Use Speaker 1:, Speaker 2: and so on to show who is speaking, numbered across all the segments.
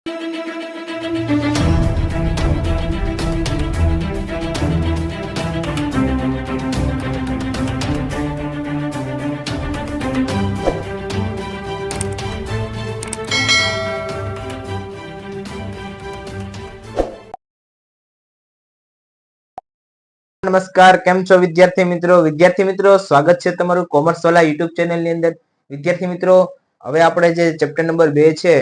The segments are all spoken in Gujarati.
Speaker 1: નમસ્કાર, કેમ છો વિદ્યાર્થી મિત્રો? સ્વાગત છે તમારું કોમર્સ વાલા યુટ્યુબ ચેનલ ની અંદર. વિદ્યાર્થી મિત્રો, હવે આપણે જે ચેપ્ટર નંબર 2 છે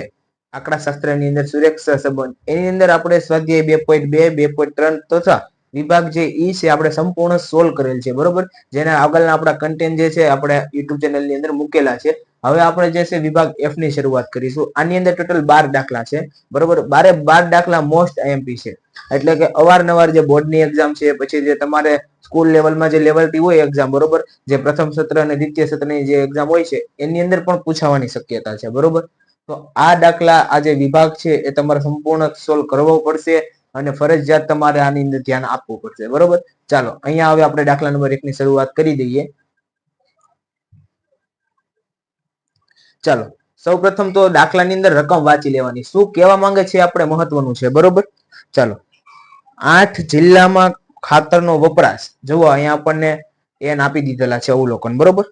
Speaker 1: આંકડાશાસ્ત્ર ની અંદર સુરેખા સંબંધ, એની અંદર આપણે સ્વાધ્યાય 2.2, 2.3 તથા વિભાગ જે ઈ છે આપણે સંપૂર્ણ સોલ્વ કરેલ છે, બરોબર. જેના આગળના આપણા કન્ટેન્ટ જે છે આપણે યુટ્યુબ ચેનલ ની અંદર મૂકેલા છે. હવે આપણે જે છે વિભાગ એફ ની શરૂઆત કરીશું. આની અંદર ટોટલ 12 દાખલા છે, બરોબર. 12 દાખલા મોસ્ટ આઈએમપી છે, એટલે કે અવારનવાર જે બોર્ડની એક્ઝામ છે, પછી જે તમારે સ્કૂલ લેવલમાં જે લેવલ 2 હોય એક્ઝામ, બરોબર, જે પ્રથમ સત્ર અને દ્વિતીય સત્રની જે એક્ઝામ હોય છે એની અંદર પણ પૂછાવાની શક્યતા છે, બરોબર. તો આ દાખલા આ જે વિભાગ છે એ તમારે સંપૂર્ણ સોલ્વ કરવો પડશે અને ફરજિયાત તમારે આની અંદર ધ્યાન આપવું પડશે, બરોબર. ચાલો અહીંયા હવે આપણે દાખલા નંબર 1 ની શરૂઆત કરી દઈએ. ચાલો સૌપ્રથમ તો દાખલાની અંદર રકમ વાંચી લેવાની. શું કહેવા માંગે છે આપણે મહત્વનું છે, બરોબર. ચાલો, 8 જિલ્લામાં ખાતરનો વપરાશ, જુઓ અહીંયા આપણને એન આપી દીધેલા છે અવલોકન, બરોબર.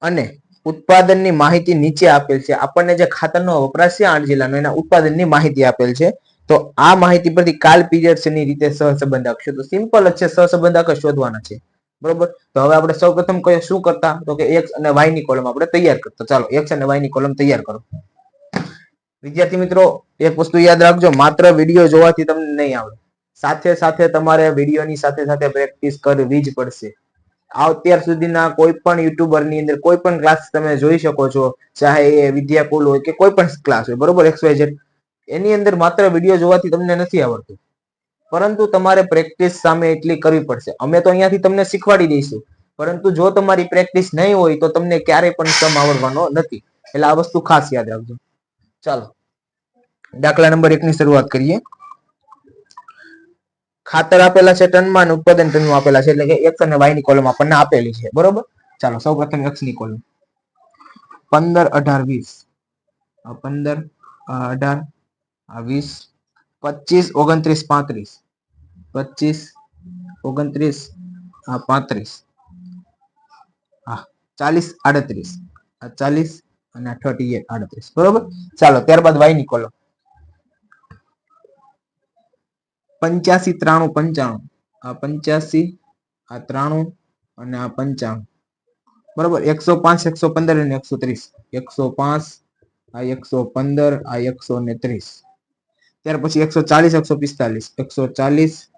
Speaker 1: અને ઉત્પાદનની માહિતી નીચે આપેલ છે. આપણને જે ખાતરનો વપરાશ છે 8 જિલ્લાનો, એના ઉત્પાદનની માહિતી આપેલ છે. તો આ માહિતી પરથી કાલ પીરિયડની રીતે સહસંબંધક છે. તો સિમ્પલ જ છે, સહસંબંધક શોધવાના છે, બરોબર. તો હવે આપણે સૌપ્રથમ શું કરતા, તો કે x અને y ની કોલમ આપણે તૈયાર કરતા. ચાલો x અને y ની કોલમ તૈયાર કરો. વિદ્યાર્થી મિત્રો, એક વસ્તુ યાદ રાખજો, માત્ર વિડીયો જોવાથી તમને નહીં આવડે, સાથે સાથે તમારે વિડીયોની સાથે સાથે પ્રેક્ટિસ કરવી જ પડશે. અત્યાર સુધીના કોઈ પણ યુટ્યુબર ની અંદર કોઈ પણ ક્લાસ તમે જોઈ શકો છો, ચાહે એ વિદ્યાકુલ હોય કે કોઈ પણ ક્લાસ હોય, બરોબર, XYZ, એની અંદર માત્ર વિડીયો જોવાથી તમને નથી આવડતું, પરંતુ તમારે પ્રેક્ટિસ સામે એટલી કરવી પડશે. અમે તો અહીંયાથી તમને શીખવાડી દઈશું, પરંતુ જો તમારી પ્રેક્ટિસ નહીં હોય તો તમને ક્યારેય પણ સમ આવડવાનો નથી. એટલે આ વસ્તુ ખાસ યાદ રાખજો. ચાલો દાખલા નંબર 1 ની શરૂઆત કરીએ. ખાતર આપેલા છે ટનમાં, ઉત્પાદન ટનમાં આપેલા છે, એટલે કે x અને y ની કોલમ આપણને આપેલી છે, બરોબર. ચાલો સૌપ્રથમ x ની કોલમ 15, 18, 20, 15, 18, 20, 25, 29, 35, 25, 29, 35, 40, 38, 40 અને 38, 38, બરોબર. ચાલો ત્યારબાદ y ની કોલમ 85, 93, 95, 85, 93 અને 95, બરોબર. 105, 115 અને 130, 105, 115, 130. ત્યાર પછી 140, 145, 140,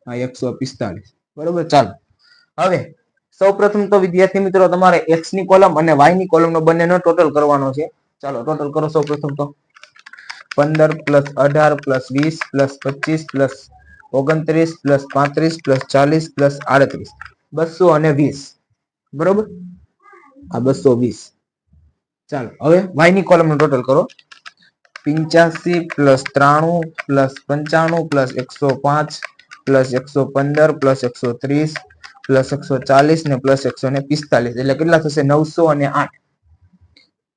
Speaker 1: 145, બરોબર. ચાલો હવે સૌપ્રથમ તો વિદ્યાર્થી મિત્રો તમારે x ની કોલમ અને y ની કોલમ નો બંનેનો ટોટલ કરવાનો છે. ચાલો ટોટલ કરો. સૌપ્રથમ તો 15 + 18 + 20 + 25 + 29 + 35 + 40 + 38, 220, બરોબર. આ 220. ચાલો હવે y ની કોલમ નું ટોટલ કરો. 85 + 93 + 95 + 105 + 115 + 130 + 140 ને +145, એટલે કેટલા થશે? 908.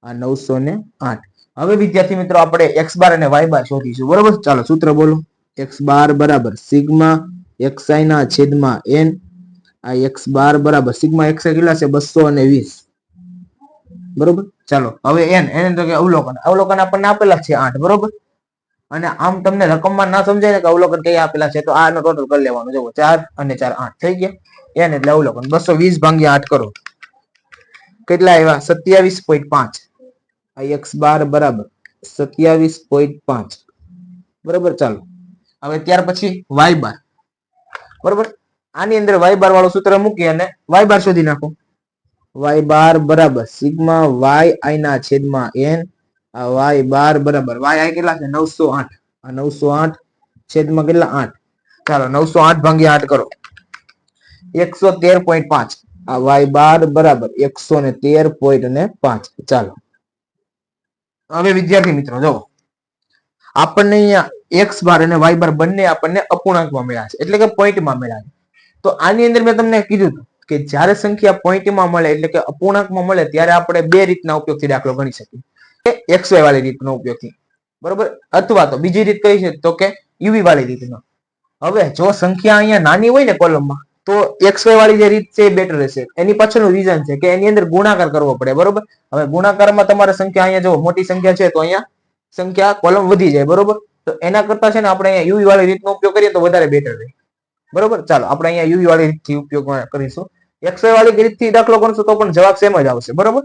Speaker 1: આ 908. હવે વિદ્યાર્થી મિત્રો આપણે x બાર અને y બાર શોધીશું, બરોબર. ચાલો સૂત્ર બોલો. x બાર બરાબર સિગ્મા xi ના છેદમાં n. આ x બાર બરાબર સિગ્મા xi કેટલા છે? 220, બરોબર. ચાલો હવે n એટલે કે અવલોકન. અવલોકન આપણને આપેલા છે 8, બરોબર. અને આમ તમને રકમમાં ના સમજાય ને કે અવલોકન કઈ આપેલા છે, તો આ નો ટોટલ કરી લેવાનો. જો 4 અને 4 8 થઈ ગયા. n એટલે અવલોકન. 220 ભાગ્યા 8 કરો, કેટલા આવ્યા? 27.5. આ x બાર બરાબર 27.5, બરોબર. ચાલો હવે ત્યાર પછી y બાર, બરોબર. આની અંદર y બાર વાળું સૂત્ર મૂકી અને y બાર શોધી નાખો. y બાર બરાબર સિગ્મા yi ના છેદમાં n. આ y બાર બરાબર yi કેટલા છે? 908. આ 908 છેદમાં કેટલા? 8. ચાલો 908 ભાગ્યા 8 કરો, 113.5. આ y બાર બરાબર 113.5. ચાલો હવે વિદ્યાર્થી મિત્રો જો આપણને અહીંયા x બાર અને y બાર બંને આપણને અપૂર્ણાંકમાં મળ્યા છે, એટલે કે પોઈન્ટમાં મળ્યા છે. તો આની અંદર મેં તમને કીધું કે જ્યારે સંખ્યા પોઈન્ટમાં મળે એટલે કે અપૂર્ણાંકમાં મળે ત્યારે આપણે બે રીતના ઉપયોગથી દાખલો ગણી શકીએ. xy વાળી રીતનો ઉપયોગથી. બરોબર, અથવા તો બીજી રીત કઈ છે તો કે યુવી વાળી રીતનો. હવે જો સંખ્યા અહીંયા નાની હોય ને કોલમમાં તો XY વાળી જે રીત છે એ બેટર રહેશે. એની પાછળનું રીઝન છે કે એની અંદર ગુણાકાર કરવો પડે. બરોબર, હવે ગુણાકારમાં તમારે સંખ્યા અહીંયા જો મોટી સંખ્યા છે તો અહીંયા સંખ્યા કોલમ વધી જાય. બરોબર, તો એના કરતા છે ને આપણે અહીંયા યુવી વાળી રીતનો ઉપયોગ કરીએ તો વધારે બેટર રહે. બરોબર, ચાલો આપણે અહીંયા યુવી વાળી રીતથી ઉપયોગ કરીશું. XY વાળી રીતથી દાખલો ગણશું તો પણ જવાબ સેમ જ આવશે. બરોબર,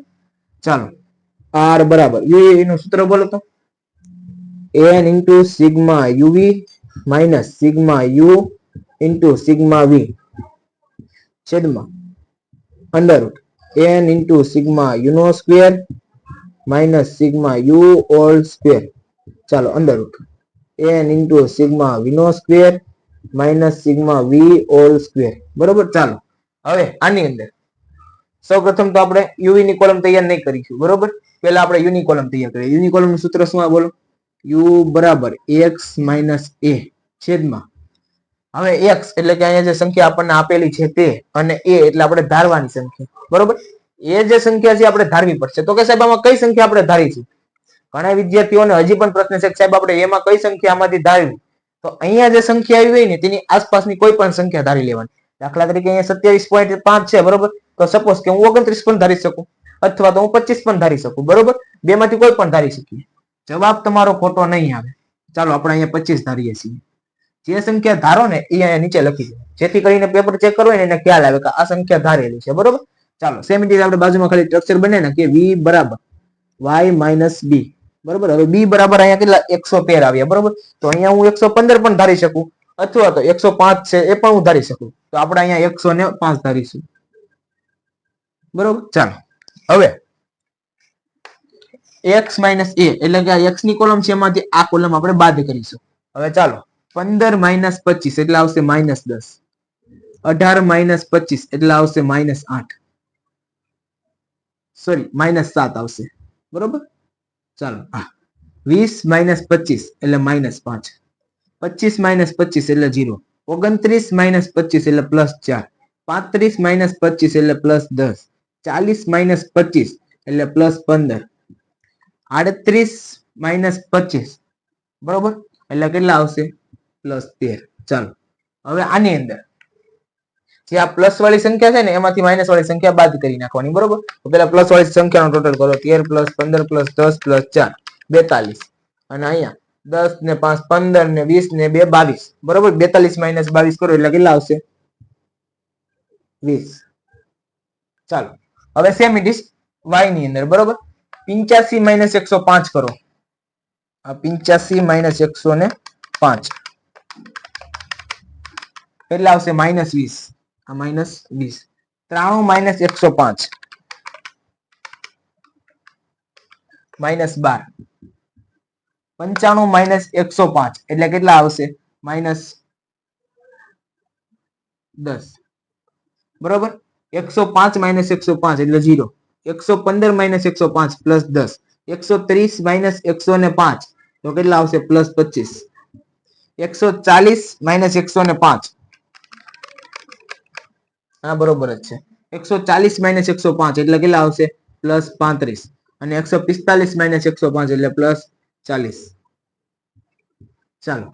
Speaker 1: ચાલો R બરાબર યુવી નું સૂત્ર બોલો તો n into sigma uv minus sigma u into sigma v છેદમાં under root n into sigma u નો square minus sigma u whole square. ચાલો under root n into sigma v નો square minus sigma v whole square. બરોબર, ચાલો હવે આની અંદર સૌપ્રથમ તો આપણે યુવી ની કોલમ તૈયાર નહીં કરીશું. બરોબર, પહેલા આપણે યુ ની કોલમ તૈયાર કરીએ. યુ ની કોલમ નું સૂત્ર શું આ બોલો? u બરાબર x minus a છેદમાં હવે x એટલે કે અહીંયા જે સંખ્યા આપણને આપેલી છે તે અને a એટલે આપણે ધારવાની સંખ્યા. બરોબર, એ જે સંખ્યા છે આપણે ધારવી પડશે. તો કે સાહેબ આમાં કઈ સંખ્યા આપણે ધારીશું? ઘણા વિદ્યાર્થીઓને હજી પણ પ્રશ્ન છે કે સાહેબ આપણે એમાં કઈ સંખ્યામાંથી ધારવી? તો અહીંયા જે સંખ્યા આવી હોય ને તેની આસપાસની કોઈ પણ સંખ્યા ધારી લેવાની. દાખલા તરીકે અહીંયા 27.5 છે. બરોબર, તો સપોઝ કે હું 29 પણ ધારી શકું અથવા તો હું 25 પણ ધારી શકું. બરોબર, બે માંથી કોઈ પણ ધારી શકીએ. જવાબ તમારો ખોટો નહીં આવે. ચાલો આપણે અહીંયા 25 ધારીએ છીએ. જે સંખ્યા ધારો ને એ અહીંયા નીચે લખી દો, જેથી કરીને પેપર ચેક કરવો ને એને ખ્યાલ આવે કે આ સંખ્યા ધારેલી છે. બરોબર, ચાલો સેમ રીતે આપણે બાજુમાં ખાલી સ્ટ્રક્ચર બને ને કે v બરાબર y minus b. બરોબર, હવે b બરાબર અહીંયા કેટલા 113 આવ્યા. બરોબર, તો અહીંયા હું 115 પણ ધારી શકું અથવા તો 105 છે એ પણ હું ધારી શકું. તો આપણે અહીંયા 105 ધારીશું. બરોબર, ચાલો હવે x minus a એટલે કે આ x ની કોલમ છે એમાંથી આ કોલમ આપણે બાદ કરીશું. હવે ચાલો 15 minus 25 એટલે આવશે -10. 18 minus 25 એટલે આવશે -8. સોરી -7 આવશે. બરોબર, ચાલો 20 minus 25 એટલે -5. 25 minus 25 એટલે 0. 29 minus 25 એટલે +4. 35 minus 25 એટલે +10. 40 minus 25 એટલે +15. 38 minus 25 બરોબર એટલે કેટલા આવશે? +13. ચાલો હવે આની અંદર જે આ પ્લસ વાળી સંખ્યા છે ને એમાંથી માઇનસ વાળી સંખ્યા બાદ કરી નાખવાની. બરોબર, તો પેલા પ્લસ વાળી સંખ્યાનો ટોટલ કરો 13 + 15 + 10 + 4 42 અને અહીંયા 10 ને 5 15 ને 20 ને 2 22. બરોબર, 42 - 22 કરો એટલે કેટલા આવશે? 20. ચાલો હવે સેમ ઇટ ઇઝ y ની અંદર. બરોબર, 85 - 105 કરો. આ 85 - 105 કેટલા આવશે? -20. આ -20. 93 - 105 -12. 95 - 105 એટલે કેટલા આવશે? -10. બરોબર, 105 - 105 એટલે 0. 115 - 105 +10. 130 - 105 તો કેટલા આવશે? +25. 140 - 105 હા બરોબર જ છે. 140 - 105 એટલે કેટલા આવશે? +35 અને 145 - 105 એટલે +40. ચાલો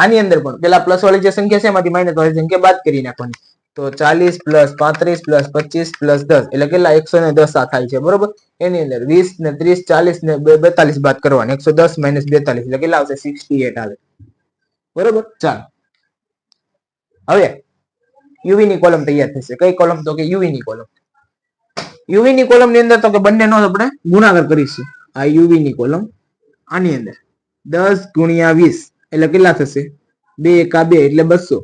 Speaker 1: આની અંદર પણ પેલા પ્લસ વાળી જે સંખ્યા છે એમાંથી માઇનસ વાળી સંખ્યા બાદ કરી નાખવાની. તો 40 + 35 + 25 + 10 એટલે કેટલા? 110 આ થાય છે. બરોબર, એની અંદર 20 ને 30 40 ને 42 બાદ કરવાના. 110 - 42 એટલે કેટલા આવશે? 68 આવે. બરોબર, ચાલો હવે યુવી ની કોલમ તૈયાર થશે. કઈ કોલમ? તો કે યુવી ની કોલમ. યુવી ની કોલમ ની અંદર તો કે બંનેનો આપણે ગુણાકાર કરીશું. આ યુવી ની કોલમ આની અંદર 10 × 20 એટલે કેટલા થશે? 2 × 2 એટલે 200.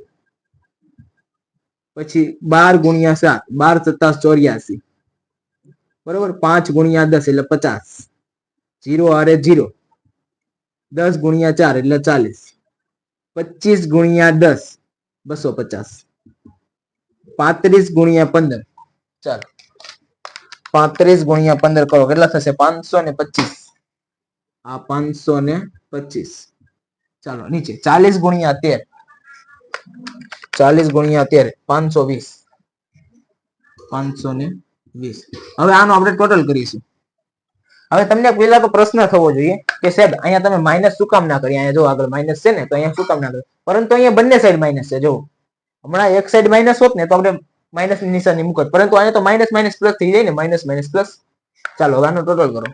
Speaker 1: પછી 12 × 7 12 × 7 = 84. બરોબર, 5 × 10 એટલે 50. 0 હારે 0. 10 × 4 એટલે 40. 25 × 10 250. 35 × 15 ચાલો 35 × 15 કરો કેટલા થશે? 525. આ 525. ચાલો નીચે 40 × 13 40 × 13 520. 520. હવે આનો આપણે ટોટલ કરીશું. હવે તમને પહેલા તો પ્રશ્ન થવો જોઈએ કે સાહેબ અહીંયા તમે માઇનસ શું કામ ના કરી? અહીંયા જો આગળ માઇનસ છે ને, તો અહીંયા શું કામ ના કરી? પરંતુ અહીંયા બંને સાઈડ માઇનસ છે. જો હમણાં એક સાઈડ માઇનસ હોત ને તો આપણે માઇનસ ની નિશાની મૂકત, પરંતુ અહીંયા તો માઇનસ માઇનસ પ્લસ થઈ જાય ને, માઇનસ માઇનસ પ્લસ. ચાલો હવે આનો ટોટલ કરો.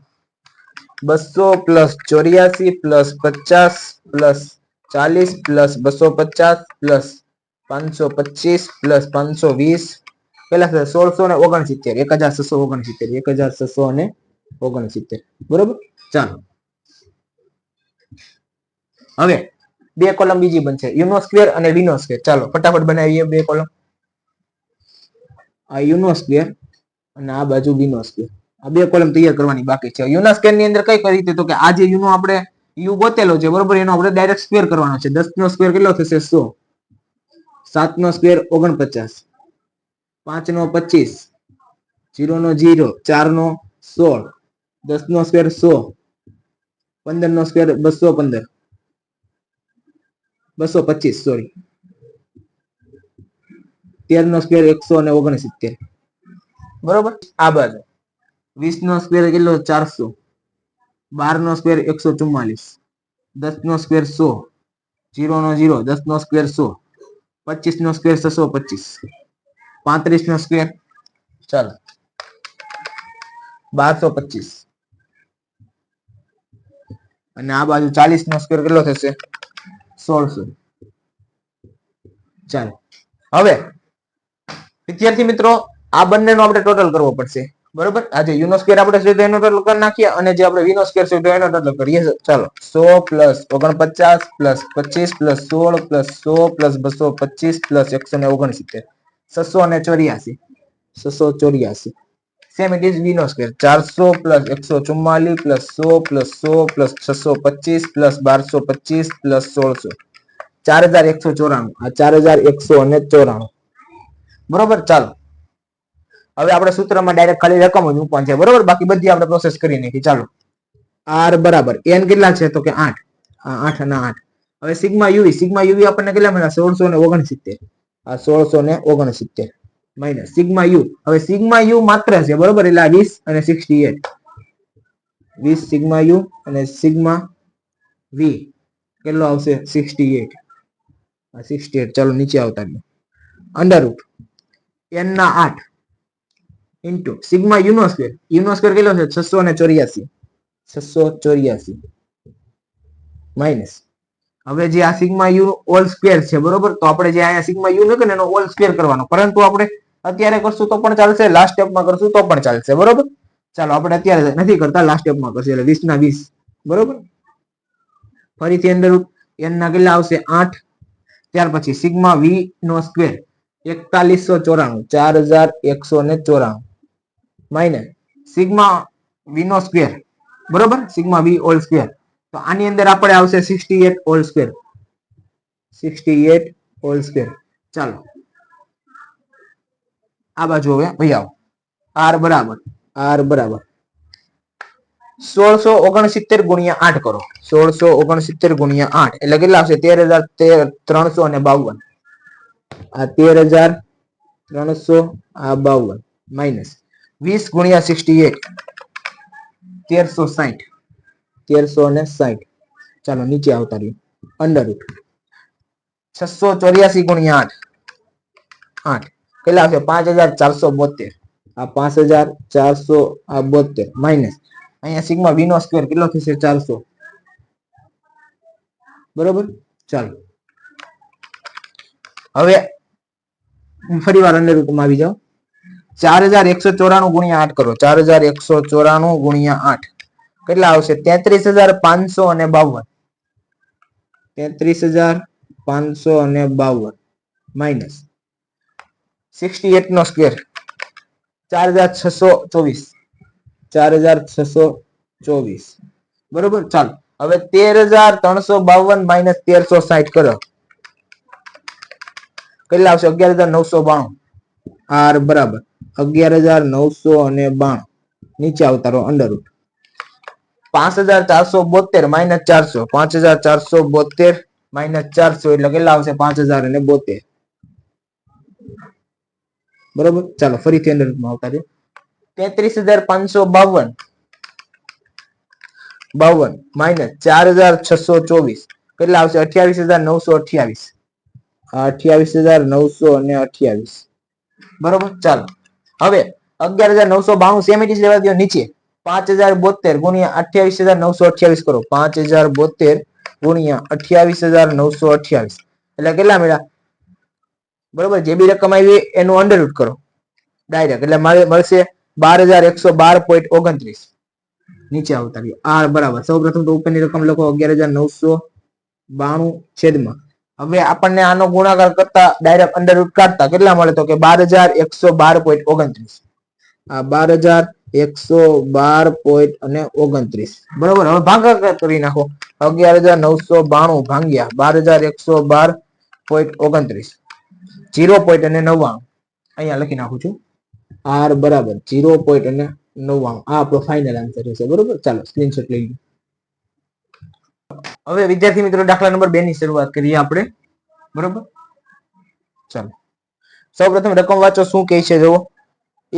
Speaker 1: 200 plus 84 plus 50 plus 40 plus 250 plus 525 plus 520 પેલા 1669 1669 1669. બરોબર. ચાલો હવે બે કોલમ બીજી બનશે, યુનો સ્ક્વેર અને વીનો સ્ક્વેર. ચાલો ફટાફટ બનાવીએ બે કોલમ. આ યુનો સ્ક્વેર અને આ બાજુ વીનો સ્ક્વેર. આ બે કોલમ તૈયાર કરવાની બાકી છે. યુના સ્ક્વેર ની અંદર કઈ રીતે? તો કે આ જે યુનો આપણે યુ ગોતેલો છે, બરોબર, એનો આપણે ડાયરેક્ટ સ્ક્વેર કરવાનો છે. 10 નો સ્ક્વેર કેટલો થશે? 100. 7 નો સ્ક્વેર 49, 5 નો 25, 0 નો 0, 4 નો 16, 10 નો સ્ક્વેર 100, 15 નો સ્ક્વેર 215, 225 સોરી, 13 નો સ્ક્વેર 169. બરોબર. આ બાજુ 20 નો સ્ક્વેર કેટલો? 400, 12 નો સ્ક્વેર 144, 10 નો સ્ક્વેર 100, 0 નો 0, 10 નો સ્ક્વેર 100, 25 નો સ્ક્વેર 625, 35 નો સ્ક્વેર, ચાલો 1225, અને આ બાજુ 40 નો સ્ક્વેર કેટલો થશે? 1600. ચાલો હવે વિદ્યાર્થી મિત્રો આ બંનેનો આપણે ટોટલ કરવો પડશે. બરોબર. આ જે યુનો સ્ક્વેર આપણે છે એનો ટોટલ કરી નાખીએ, અને જે આપણે વીનો સ્ક્વેર છે એનો ટોટલ કરીએ. ચાલો 100 plus 49 plus 25 plus 16 plus 100 plus 225 plus 169, 684. 684. Same it is વીનો square. 400 plus 144 plus 100 plus 100 plus 625 plus 1225 plus 1600, 4194. આ 4194. બરોબર. ચાલો હવે આપણે સૂત્રમાં ડાયરેક્ટ ખાલી રકમ જ મૂકવાની છે. બરોબર. બાકી બધી આપણે પ્રોસેસ કરી નાખી. ચાલો r બરાબર n કેટલા છે? તો કે 8. આ 8 અને 8. હવે સિગ્મા યુવી. સિગ્મા યુવી આપણને કેટલા મળ્યા? 1669. આ 1669 માઇનસ સિગ્મા યુ. હવે સિગ્મા યુ માત્ર છે, બરોબર, એટલે આ 20 અને 68. 20 સિગ્મા યુ અને સિગ્મા વી કેટલો આવશે? 68. આ 68. ચાલો નીચે આવતા રહ્યો. અંડર રૂટ n ના 8 ઇન્ટુ સિગ્મા યુ નો સ્ક્વેર. યુ નો સ્ક્વેર કેટલો છે? 684. 684 માઇનસ હવે જે આ સિગ્મા યુ ઓલ સ્ક્વેર છે, બરોબર, તો આપણે જે અહીંયા સિગ્મા યુ લખે ને એનો ઓલ સ્ક્વેર કરવાનો, પરંતુ આપણે અત્યારે કરશું તો પણ ચાલશે, લાસ્ટ સ્ટેપમાં કરશું તો પણ ચાલશે. બરોબર. ચાલો આપણે અત્યારે નથી કરતા, લાસ્ટ સ્ટેપમાં કરશું. એટલે 20 ના 20. બરોબર. ફરીથી અંદર n ના કેટલા આવશે? 8. ત્યાર પછી સિગ્મા વી નો સ્ક્વેર 4194, 4194 માઇનસ સિગ્મા વી નો સ્ક્વેર, બરોબર, સિગ્મા વી ઓલ સ્ક્વેર. તો આની અંદર આપણે આવશે 68 ઓલ સ્ક્વેર. 68 all square. ચાલો આ બાજુ હવે ભાઈ આવો. r બરાબર 1669 ગુણ્યા 8 કરો. 1669 ગુણ્યા 8 એટલે કેટલા આવશે? 13352. આ 13300, આ 52 માઇનસ 20 ગુણ્યા 68 1360. 1360. ચાલો નીચે આવતા રહ્યો. અંડર રૂટ 684 ગુણ્યા 8 કેટલા આવશે? 5472. આ 5472 માઇનસ અહીંયા સિગ્મા વી નો સ્ક્વેર કેટલો થશે? 400. બરોબર. ચાલો હવે ફરી વાર અંડર રૂટમાં આવી જાઓ. 4194 ગુણ્યા 8 કરો. 4194 ગુણ્યા 8 કેટલા આવશે? 33552. 33552 માઇનસ 68 નો સ્ક્વેર 4624. 4624. બરોબર. ચાલો હવે 13352 માઇનસ 1360 કરો. કેટલા આવશે? 11992. r બરાબર 11992. નીચે આવતા રહો. Under route 5472 minus 400. 5472 માઇનસ 400 એટલે કેટલા આવશે? 5072. બરોબર. ચાલો ફરીથી અંડર રૂટમાં આવતા રહ્યો. 33552 52 માઇનસ 4624 કેટલા આવશે? 28928. 28928 બરોબર. ચાલો હવે 11992 સેમિટીસ લેવા દો નીચે. 5072 ગુણ્યા 28928 કરો. 5072 ગુણ્યા 28928 એટલે કેટલા મળ્યા? બરોબર. જે બી રકમ આવી એનું અંડરરૂટ કરો ડાયરેક્ટ એટલે મળશે 12112.29. નીચે આવતા રહ્યો આર બરાબર. સૌપ્રથમ તો ઉપરની રકમ લખો 11992 છેદમાં. હવે આપણને આનો ગુણાકાર કરતા ડાયરેક્ટ અંડરરૂટ કાઢતા કેટલા મળે? તો કે 12112.29. આ 12112.29 બરોબર. હવે ભાગાકાર કરી નાખો. 11992 ભાગ્યા 12112.29 0.99 અહીંયા લખી નાખું છું. આર બરાબર 0.99 આ આપણો ફાઇનલ આન્સર છે. બરોબર. ચાલો સ્ક્રીનશોટ લઈ લો. હવે વિદ્યાર્થી મિત્રો દાખલા નંબર 2 ની શરૂઆત કરીએ આપણે. બરોબર. ચાલો સૌપ્રથમ રકમ વાંચો શું કહે છે જુઓ.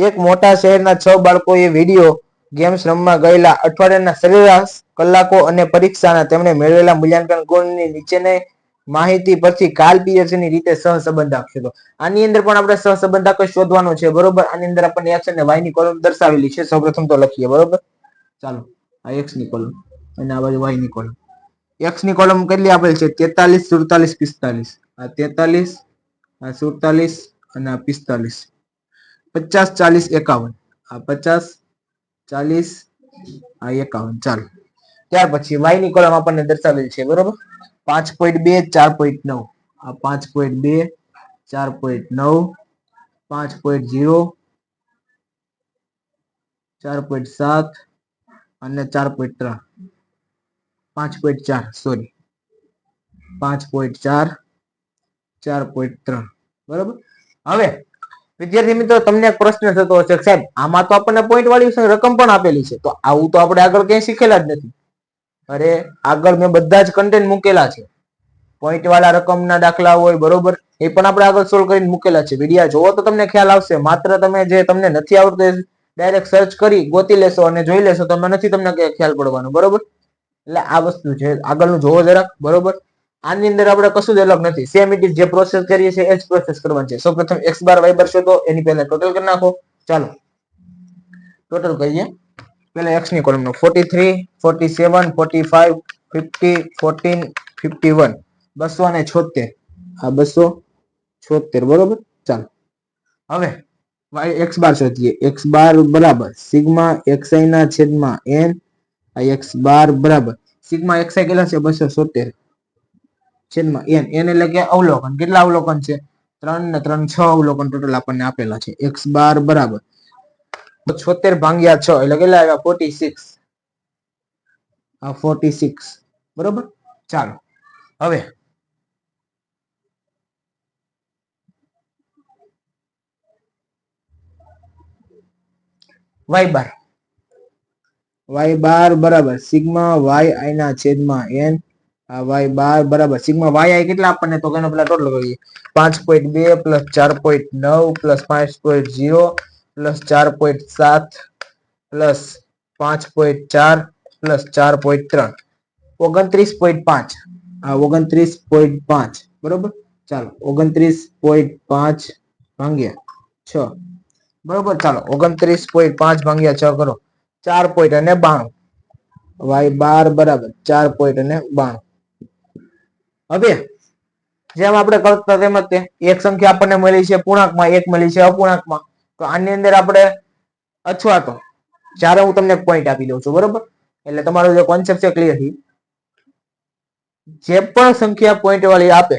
Speaker 1: એક મોટા શહેરના 6 બાળકોએ વિડીયો ગેમ્સ રમવા ગયેલા અઠવાડિયાના સરેરાશ કલાકો અને પરીક્ષાના તેમણે મેળવેલા મૂલ્યાંકન ગુણની નીચેની માહિતી પરથી કાલ પિયર્સનની રીતે સહસંબંધ શોધો. આની અંદર પણ આપણે સહસંબંધ શોધવાનો છે. બરોબર. આની અંદર આપણને એક્સ અને વાય ની કોલમ દર્શાવેલી છે. સૌપ્રથમ તો લખીએ. બરોબર. ચાલો આ એક્સ ની કોલમ અને આ બાજુ વાય ની કોલમ. એક્સ ની કોલમ કેટલી આપેલ છે? 43 47 45. આ 43 આ 47 અને આ 45. 50 40 51. આ 50 40 આ 51. ચાલો ત્યાર પછી વાય ની કોલમ આપણને દર્શાવેલ છે. બરોબર. 5.2 4.9. આ 5.2 4.9 5.0 4.7 અને 4.3 5.4 સોરી 5.4 4.3 બરોબર. હવે વિદ્યાર્થી મિત્રો તમને એક પ્રશ્ન થતો હશે સાહેબ આમાં તો આપણને પોઈન્ટ વાળી રકમ પણ આપેલી છે તો આવું તો આપણે આગળ ક્યાંય શીખેલા જ નથી. અરે આગળ મેં બધા જ કન્ટેન્ટ મૂકેલા છે. પોઈન્ટ વાળા રકમના દાખલા હોય બરોબર એ પણ આપણે આગળ સોલ્વ કરીને મૂકેલા છે. વિડિયો જોવો તો તમને ખ્યાલ આવશે. માત્ર તમે જે તમને નથી આવડતું ડાયરેક્ટ સર્ચ કરી ગોતી લેશો અને જોઈ લેશો તો નથી તમને ખ્યાલ પડવાનો. બરોબર. એટલે આ વસ્તુ છે. આગળનું જોવો જરાક. બરોબર. આની અંદર આપણે કશું જ અલગ નથી. સેમ ઇટ ઇઝ જે પ્રોસેસ કરીએ છીએ એ જ પ્રોસેસ કરવાની છે. સૌપ્રથમ x બાર y બાર શોધો એની પહેલા ટોટલ કરી નાખો. ચાલો ટોટલ કરીએ. પહેલા x ની કોલમનો 43 47 45 50 14 51 276. આ 276 બરોબર. ચાલો હવે x બાર શોધીએ. x બાર બરાબર સિગ્મા xi ના છેદમાં n. આ x બાર બરાબર સિગ્મા xi કેટલા છે? 276 છેદમાં n. n એટલે કે અવલોકન. કેટલા અવલોકન છે? 3 ને 3 6 અવલોકન ટોટલ આપણને આપેલા છે. x બાર બરાબર 76 ભાગ્યા 6 એટલે કેટલા આવ્યા? 46. આ 46 બરોબર. ચાલો હવે y બાર. y બાર બરાબર સિગ્મા yi ના છેદમાં n. આ y બાર બરાબર સિગ્મા yi કેટલા આપણને તો કેનો પેલા ટોટલ કરીએ. 5.2 plus 4.9 plus 5.0 plus 4.7 plus 5.4 plus 4.3 29.5. આ 29.5 બરોબર. ચાલો 29.5 ભાગ્યા 6 બરોબર. ચાલો 29.5 ભાગ્યા 6 કરો. 4 પોઈન્ટ અને 92 y બાર બરાબર 4 પોઈન્ટ અને 92. હવે જેમ આપણે કરતા તેમ જ એક સંખ્યા આપણને મળી છે પૂર્ણાંકમાં એક મળી છે અપૂર્ણાંકમાં તો આની અંદર આપણે અથવા તો જ્યારે હું તમને પોઈન્ટ આપી દઉં છું બરોબર એટલે તમારો જે કોન્સેપ્ટ છે ક્લિયર છે. જે પણ સંખ્યા પોઈન્ટ વાળી આપે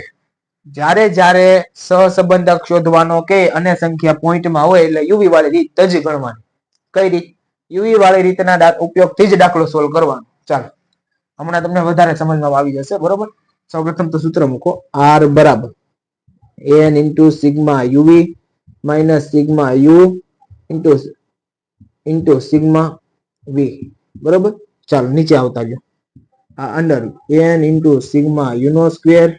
Speaker 1: જ્યારે જ્યારે સહસંબંધક શોધવાનો કે અને સંખ્યા પોઈન્ટમાં હોય એટલે યુવી વાળી રીત જ ગણવાની. કઈ રીત? યુવી વાળી રીતના ઉપયોગથી જ દાખલો સોલ્વ કરવાનો. ચાલો હમણાં તમને વધારે સમજમાં આવી જશે. બરોબર. સૌપ્રથમ તો સૂત્ર મૂકો. r બરાબર n into sigma u v minus sigma u into sigma v બરોબર. ચાલો નીચે આવતા ગયો. આ under n into sigma u નો square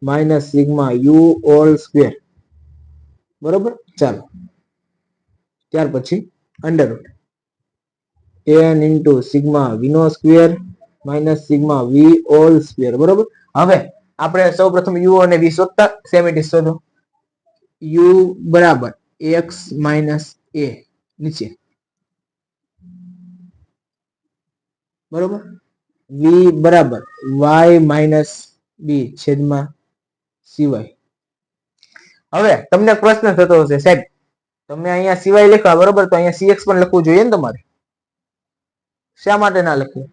Speaker 1: minus sigma u all square બરોબર. ચાલો ત્યાર પછી under root n into sigma v નો square minus sigma v whole square. બરોબર. હવે આપણે સૌ પ્રથમ u અને v શોધતા સેમ ઇટ ઇઝ શોધો. u બરાબર x માઇનસ a નીચે, બરોબર. v બરાબર y માઇનસ b છેદમાં સિવાય. હવે તમને પ્રશ્ન થતો હશે સાહેબ તમે અહીંયા સિવાય લખ્યા બરોબર, તો અહીંયા cx પણ લખવું જોઈએ ને તમારે, શા માટે ના લખ્યું?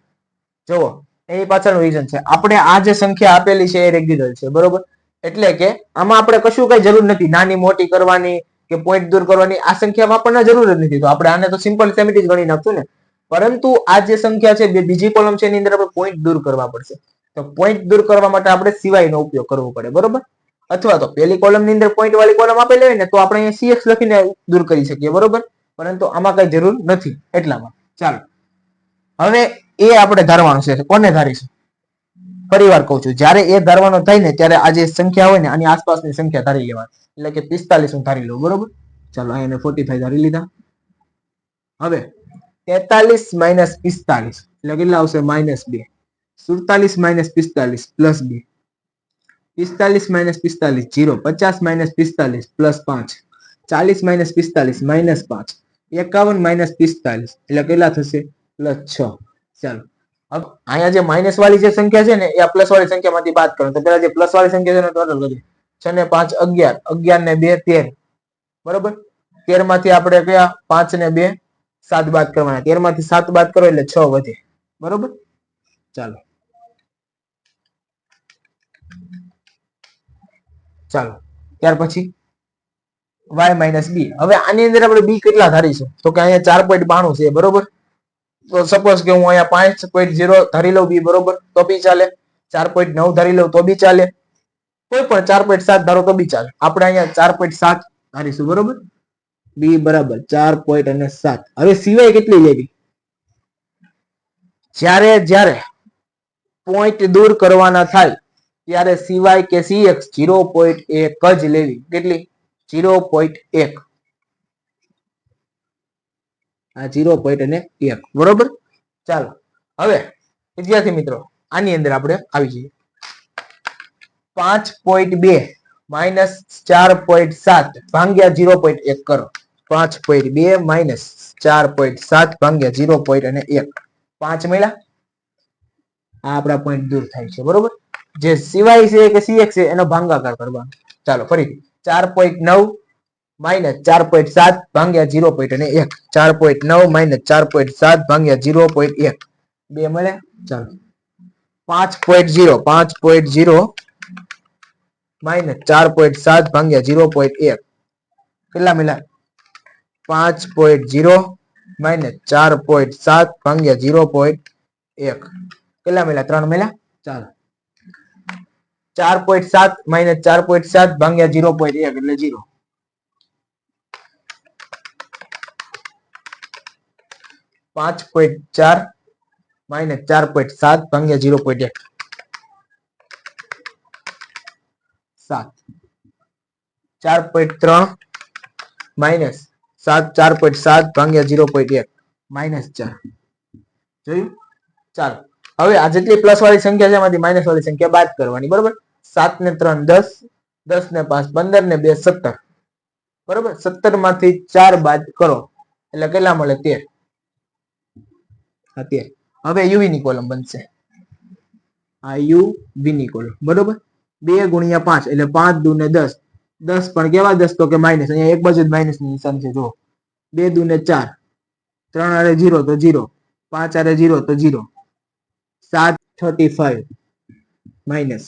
Speaker 1: જુઓ એની પાછળનું રીઝન છે, આપણે આ જે સંખ્યા આપેલી છે એ રેગ્યુલર છે, બરોબર. એટલે કે આમાં આપણે કશું કઈ જરૂર નથી નાની મોટી કરવાની કે પોઈન્ટ દૂર કરવાની, આ સંખ્યામાં આપણને જરૂર જ નથી, તો આપણે આને તો સિમ્પલ સેમિટી જ ગણી નાખશું ને. પરંતુ આ જે સંખ્યા છે બીજી કોલમ છે એની અંદર આપણે પોઈન્ટ દૂર કરવા પડશે, તો પોઈન્ટ દૂર કરવા માટે આપણે સિવાયનો ઉપયોગ કરવો પડે, બરોબર. અથવા તો પહેલી કોલમ ની અંદર પોઈન્ટ વાળી કોલમ આપેલી હોય ને તો આપણે અહીંયા cx લખીને દૂર કરી શકીએ, બરોબર. પરંતુ આમાં કઈ જરૂર નથી એટલામાં. ચાલો હવે એ આપણે ધારવાનું છે, કોને ધારીશું? ફરી વાર કહું છું, જ્યારે એ ધારવાનો થાય ને ત્યારે આ જે સંખ્યા હોય ને આની આસપાસની સંખ્યા ધારી લેવાની, એટલે કે 45 હું ધારી લઉં, બરોબર. ચાલો અહીંયા 45 ધારી લીધા. હવે 43 માઇનસ 45 એટલે કેટલા આવશે? -2. 47 minus 45 plus 2. 45 minus 45 0. 50 minus 45 plus 5. 40 minus 45 minus 5. 51 minus 45 એટલે કેટલા થશે? +6. ચાલો હવે અહીંયા જે માઇનસ વાળી જે સંખ્યા છે ને એ આ પ્લસ વાળી સંખ્યામાંથી બાદ કરો, તો પેલા જે પ્લસ વાળી સંખ્યા છે ને ટોટલ કરીએ. 6 ને 5 11, 11 ને 2 13, બરોબર. 13 માંથી આપણે કયા 5 ને 2 7 બાદ કરવાના, 13 માંથી 7 બાદ કરો એટલે 6 વધે, બરોબર. ચાલો ચાલો ત્યાર પછી y માઇનસ b. હવે આની અંદર આપણે b કેટલા ધારીશું? તો કે અહીંયા 4.92 છે, બરોબર. તો સપોઝ કે હું અહીંયા 5.0 ધારી લઉં b, બરોબર, તો બી ચાલે. 4.9 ધારી લઉં તો બી ચાલે. કોઈ પણ 4.7 ધારો તો બી ચાલે. આપણે અહીંયા 4.7 ધારીશું, બરોબર. b બરાબર 4.7. હવે સિવાય કેટલી લેવી? જ્યારે પોઈન્ટ દૂર કરવાના થાય ત્યારે સિવાય કે cx 0.1 જ લેવી. કેટલી? 0.1. આ 0.1, બરોબર. ચાલો હવે વિદ્યાર્થી મિત્રો આની અંદર આપણે આવી જઈએ. 5.2 માઇનસ 4.7 ભાગ્યા 0.1 કરો. 5.2 માઇનસ 4.7 ભાગ્યા 0.1. 5 મળ્યા. આ આપણા પોઈન્ટ દૂર થાય છે, બરોબર. જે સિવાય છે કે cx છે એનો ભાગાકાર કરવાનો. ચાલો ફરીથી 4.9 માઇનસ 4.7 ભાગ્યા 0.1. 4.9 માઇનસ 4.7 ભાગ્યા 0.1. 2 મળે. ચાલો 5.0 માઇનસ 4.7 ભાગ્યા 0.1 કેટલા મળ્યા? 5.0 માઇનસ 4.7 ભાગ્યા 0.1 કેટલા મળ્યા? 3 મળ્યા. ચાલો 4.7 માઇનસ 4.7 ભાગ્યા 0.1 એટલે 0. 5.4 માઇનસ 4.7 ભાગ્યા 0.1 7. 4.3 માઇનસ 4.7 ભાગ્યા 0.1 -4. જોયું? ચાલો હવે આ જેટલી પ્લસ વાળી સંખ્યા છે એમાંથી માઇનસ વાળી સંખ્યા બાદ કરવાની, બરોબર. 7 ને 3 10, 10 ને 5 15 ને 2 17, બરોબર. 17 માંથી 4 બાદ કરો એટલે કેટલા મળે? 13. આ 13. હવે યુવી ની કોલમ બનશે, આ યુવી ની કોલમ, બરોબર. 2 ગુણ્યા 5 એટલે 5 દુ ને 10. 10 પણ કેવા 10? તો કે માઇનસ. અહીંયા એક બાજુ જ માઇનસ ની નિશાન છે, જો. 2 દુ ને 4, 3 આરે 0 તો 0, 5 આરે 0 તો 0. 7 35 માઇનસ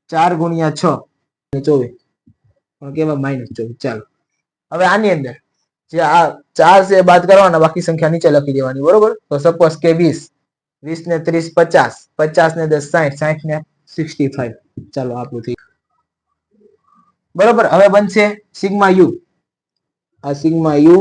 Speaker 1: 4 ગુણ્યા 6 24 પણ કેવા? -24. ચાલો હવે આની અંદર જે આ 4 છે બાદ કરવાના, બાકી સંખ્યા નીચે લખી દેવાની, બરોબર. તો સપોઝ કે 20, 20 ને 30 50, 50 ને 10 60, 60 ને 65. ચાલો આપણું થઈ, બરોબર. હવે બનશે સિગ્મા યુ. આ સિગ્મા યુ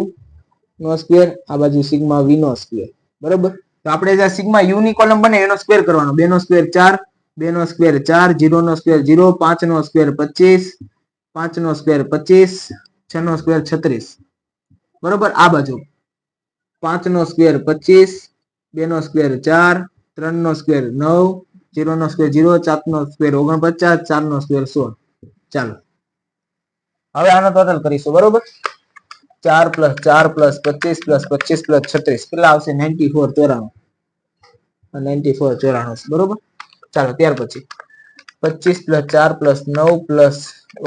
Speaker 1: નો સ્ક્વેર, આ બાજુ સિગ્મા વી નો સ્ક્વેર, બરોબર. તો આપણે જે સિગ્મા યુ ની કોલમ બને એનો સ્ક્વેર કરવાનો. 2 નો સ્ક્વેર 4, 2 નો સ્ક્વેર 4, 0 નો સ્ક્વેર 0, 5 નો સ્ક્વેર 25, 5 નો સ્ક્વેર 25, 6 નો સ્ક્વેર 36, બરોબર. આ બાજુ 5 નો સ્ક્વેર 25, 2 નો સ્ક્વેર 4, 3 નો સ્ક્વેર 9, 0 નો સ્ક્વેર 0, 4 નો સ્ક્વેર 49, 4 નો સ્ક્વેર 16. ચાલો હવે આનો ટોટલ કરીશું બરોબર. 4 + 4 + 25 + 25 + 36 કેટલા આવશે? 94 94 94 બરોબર. ચાલો ત્યાર પછી 25 + 4 + 9 +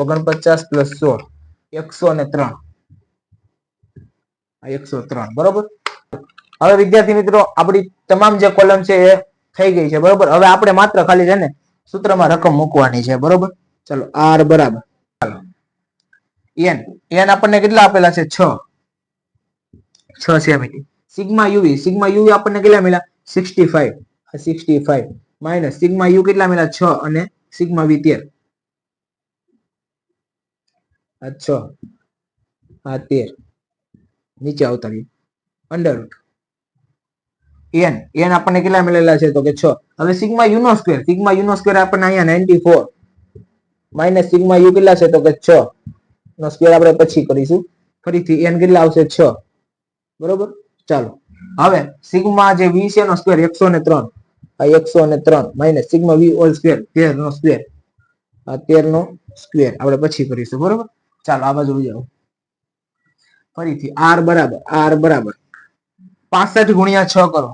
Speaker 1: 49 + 16 103 103 બરોબર. હવે વિદ્યાર્થી મિત્રો આપણી તમામ જે કોલમ છે એ થઈ ગઈ છે બરોબર. હવે આપણે માત્ર ખાલી છે ને સૂત્રમાં રકમ મૂકવાની છે બરોબર. ચાલો r બરાબર ચાલો n આપણને કેટલા આપેલા છે? 6 સેમી. સિગ્મા યુવી આપણને કેટલા મળ્યા? 65 65 માઈનસ સિગ્મા યુ કેટલા મળ્યા? 6 અને સિગ્મા વી 13 આ 6 આ 13 નીચે આવતા રહ્યું અંડર n આપણને કેટલા મળેલા છે? તો કે 6. હવે સિગ્મા યુ નો સ્ક્વેર આપણને અહીંયા 94 માઈનસ સિગ્મા યુ કેટલા છે? તો કે 6 નો સ્ક્વેર આપણે પછી કરીશું. ફરીથી n કેટલા આવશે? 6 બરોબર. ચાલો હવે સિગ્મા જે વી છે નો સ્ક્વેર 103 આ 103 માઈનસ સિગ્મા વી હોલ સ્ક્વેર 13 નો સ્ક્વેર આ 13 નો સ્ક્વેર આપણે પછી કરીશું બરોબર. ચાલો આ બાજુ જાઓ ફરીથી r બરાબર 65 ગુણ્યા 6 કરો.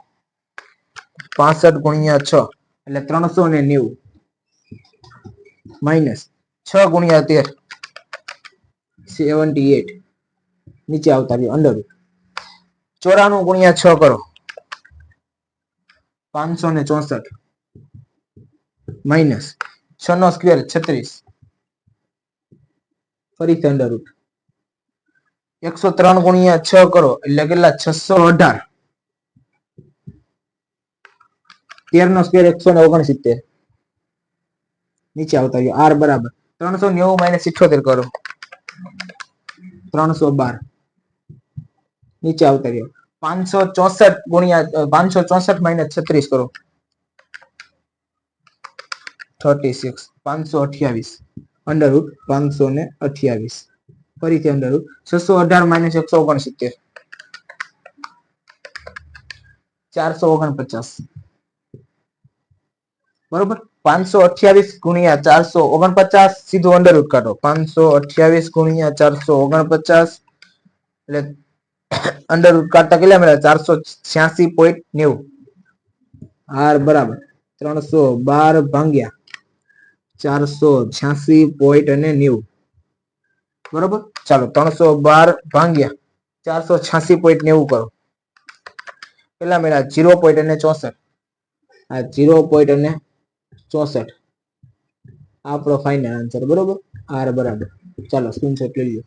Speaker 1: 65 ગુણ્યા 6 એટલે 390 માઈનસ 6 ગુણ્યા 13 78 નીચે આવતા રહ્યો અંડર 94 ગુણ્યા 6 કરો 564 માઈનસ 6 નો સ્ક્વેર 36 ફરીથી અંડર 103 ગુણ્યા 6 કરો એટલે કેટલા? 618 13 નો સ્ક્વેર 169 નીચે આવતા રહ્યો r બરાબર 390 માઈનસ 78 કરો 312 નીચે આવતા રહ્યો 564 ગુણ્યા 564 માઈનસ 36 કરો 36 528 અંડર 528 ફરીથી અંડર 618 માઈનસ 169 449 બરોબર. 528 ગુણ્યા 449 સીધું અંડર રૂટ કાઢો 528 ગુણ્યા 449 એટલે અંડર રૂટ કાઢતા કેટલા મળ્યા? 486.90 r બરાબર 312 ભાગ્યા 486.90 બરોબર. ચાલો 312 ભાગ્યા 486.90 કરો કેટલા મળ્યા? 0.64 આ 0.64 આપણો ફાઇનલ આન્સર બરોબર. r બરાબર ચાલો સ્ક્રીનશોટ લઈ લો.